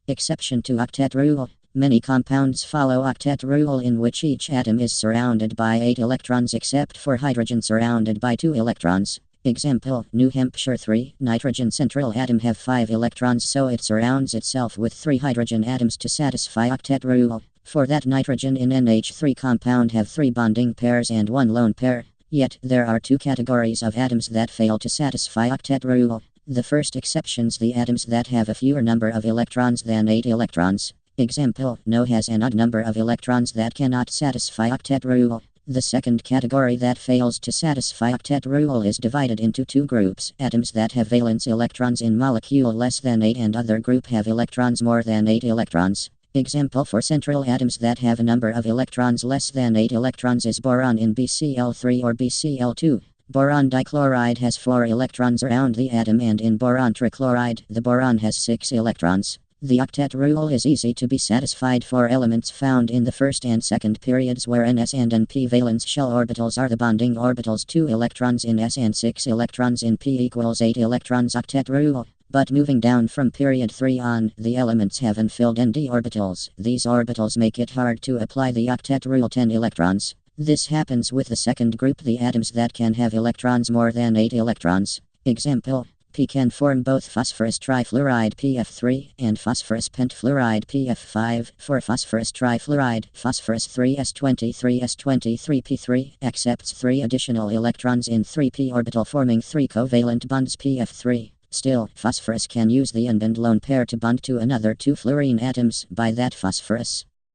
Exception to octet rule. Many compounds follow octet rule in which each atom is surrounded by 8 electrons except for hydrogen surrounded by 2 electrons. Example, New Hampshire 3, nitrogen central atom have 5 electrons, so it surrounds itself with 3 hydrogen atoms to satisfy octet rule. For that nitrogen in NH3 compound have 3 bonding pairs and 1 lone pair. Yet, there are 2 categories of atoms that fail to satisfy octet rule. The first exceptions the atoms that have a fewer number of electrons than 8 electrons. Example, No has an odd number of electrons that cannot satisfy octet rule. The second category that fails to satisfy octet rule is divided into 2 groups: atoms that have valence electrons in molecule less than 8 and other group have electrons more than 8 electrons. Example for central atoms that have a number of electrons less than 8 electrons is boron in BCl3 or BCl2. Boron dichloride has 4 electrons around the atom, and in boron trichloride, the boron has 6 electrons. The octet rule is easy to be satisfied for elements found in the first and second periods where ns and np valence shell orbitals are the bonding orbitals. 2 electrons in s and 6 electrons in p equals 8 electrons octet rule. But moving down from period 3 on, the elements have unfilled nd orbitals. These orbitals make it hard to apply the octet rule. 10 electrons. This happens with the second group, the atoms that can have electrons more than 8 electrons. Example, P can form both phosphorus trifluoride PF3 and phosphorus pentafluoride PF5. For phosphorus trifluoride, phosphorus 3s23s23p3 accepts 3 additional electrons in 3p orbital, forming 3 covalent bonds PF3. Still, phosphorus can use the unbound lone pair to bond to another 2 fluorine atoms. By that, phosphorus